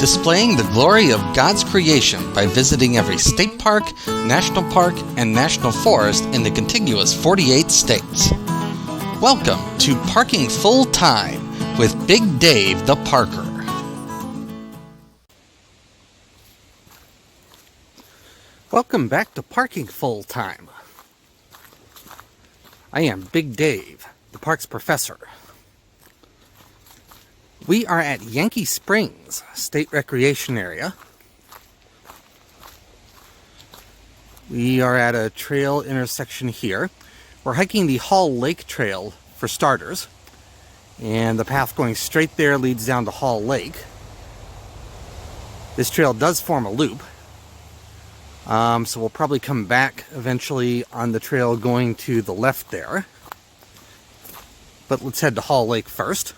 displaying the glory of God's creation by visiting every state park, national park, and national forest in the contiguous 48 states. Welcome to Parking Full Time with Big Dave the Parker. Welcome back to Parking Full Time. I am Big Dave, the parks professor. We are at Yankee Springs State Recreation Area. We are at a trail intersection here. We're hiking the Hall Lake Trail for starters, and the path going straight there leads down to Hall Lake. This trail does form a loop, so we'll probably come back eventually on the trail going to the left there. But let's head to Hall Lake first.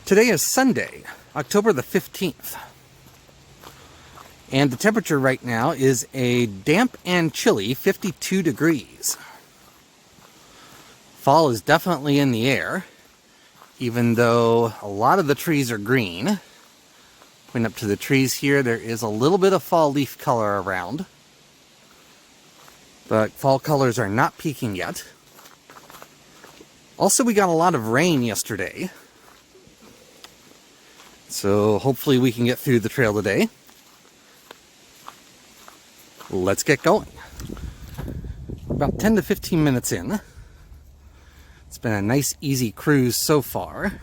Today is Sunday, October the 15th, and the temperature right now is a damp and chilly 52 degrees. Fall is definitely in the air, even though a lot of the trees are green. Pointing up to the trees here, there is a little bit of fall leaf color around, but fall colors are not peaking yet. Also, we got a lot of rain yesterday, so hopefully we can get through the trail today. Let's get going. About 10 to 15 minutes in. It's been a nice, easy cruise so far.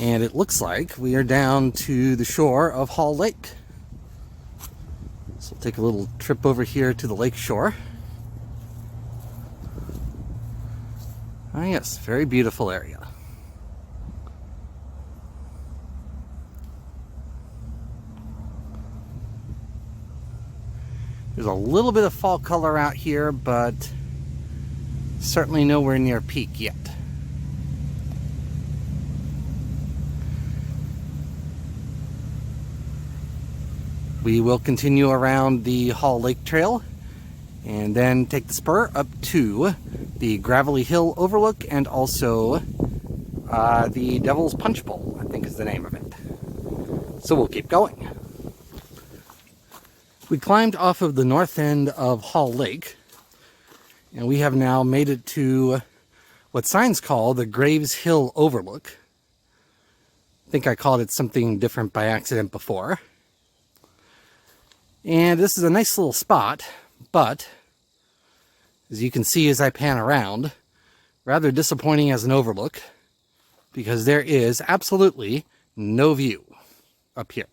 And it looks like we are down to the shore of Hall Lake. So we'll take a little trip over here to the lake shore. Ah, yes, very beautiful area. There's a little bit of fall color out here, but certainly nowhere near peak yet. We will continue around the Hall Lake Trail and then take the spur up to the Gravelly Hill Overlook and also the Devil's Punch Bowl, I think is the name of it. So we'll keep going. We climbed off of the north end of Hall Lake, and we have now made it to what signs call the Graves Hill Overlook. I think I called it something different by accident before. And this is a nice little spot, but as you can see as I pan around, rather disappointing as an overlook, because there is absolutely no view up here.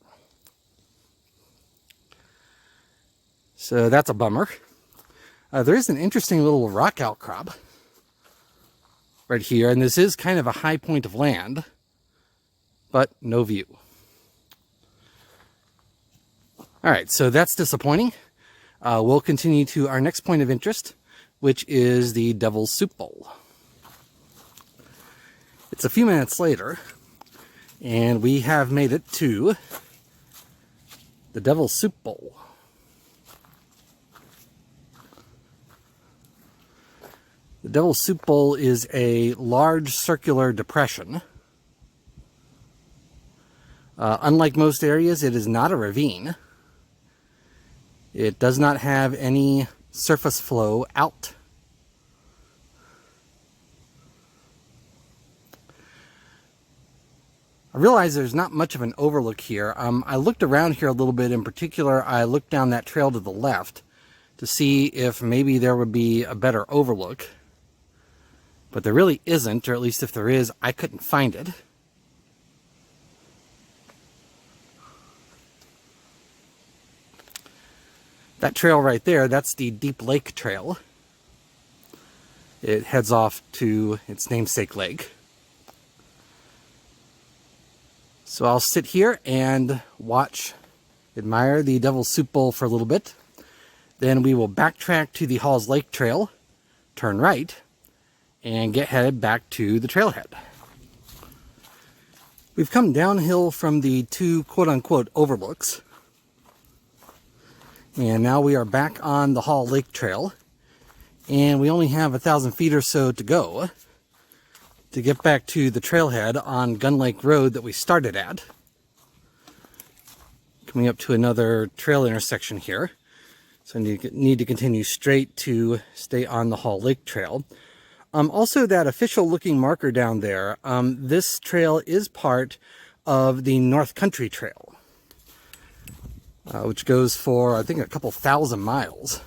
So that's a bummer. There is an interesting little rock outcrop right here, and this is kind of a high point of land, but no view. All right, so that's disappointing. We'll continue to our next point of interest, which is the Devil's Soup Bowl. It's a few minutes later, and we have made it to the Devil's Soup Bowl. The Devil's Soup Bowl is a large circular depression. Unlike most areas, it is not a ravine. It does not have any surface flow out. I realize there's not much of an overlook here. I looked around here a little bit. In particular, I looked down that trail to the left to see if maybe there would be a better overlook. But there really isn't, or at least if there is, I couldn't find it. That trail right there, that's the Deep Lake Trail. It heads off to its namesake lake. So I'll sit here and admire the Devil's Soup Bowl for a little bit. Then we will backtrack to the Halls Lake Trail, turn right, and get headed back to the trailhead. We've come downhill from the two quote-unquote overlooks, and now we are back on the Hall Lake Trail, and we only have 1,000 feet or so to go to get back to the trailhead on Gun Lake Road that we started at. Coming up to another trail intersection here. So I need to continue straight to stay on the Hall Lake Trail. Also, that official looking marker down there, this trail is part of the North Country Trail, which goes for, I think, a couple thousand miles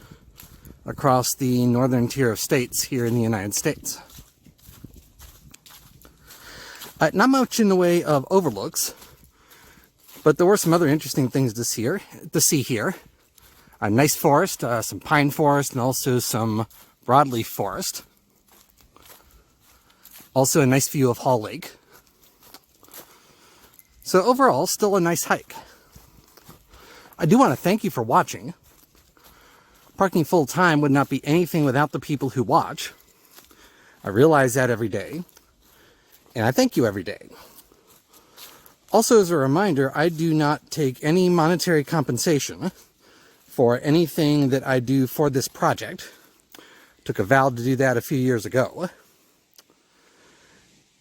across the northern tier of states here in the United States. Not much in the way of overlooks, but there were some other interesting things to see here. A nice forest, some pine forest, and also some broadleaf forest. Also a nice view of Hall Lake. So overall, still a nice hike. I do want to thank you for watching. Parking full time would not be anything without the people who watch. I realize that every day, and I thank you every day. Also, as a reminder, I do not take any monetary compensation for anything that I do for this project. Took a vow to do that a few years ago.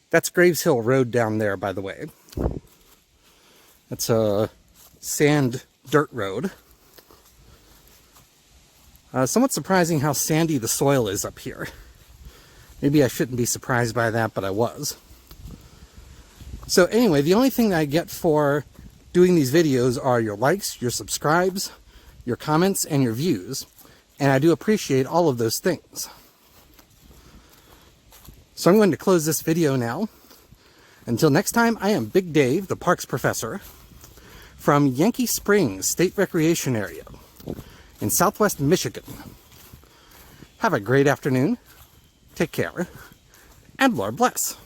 That's Graves Hill Road down there, by the way. That's a sand dirt road. Somewhat surprising how sandy the soil is up here. Maybe I shouldn't be surprised by that, but I was. So anyway, the only thing that I get for doing these videos are your likes, your subscribes, your comments, and your views. And I do appreciate all of those things. So I'm going to close this video now. Until next time, I am Big Dave, the Parks Professor, from Yankee Springs State Recreation Area in Southwest Michigan. Have a great afternoon, take care, and Lord bless.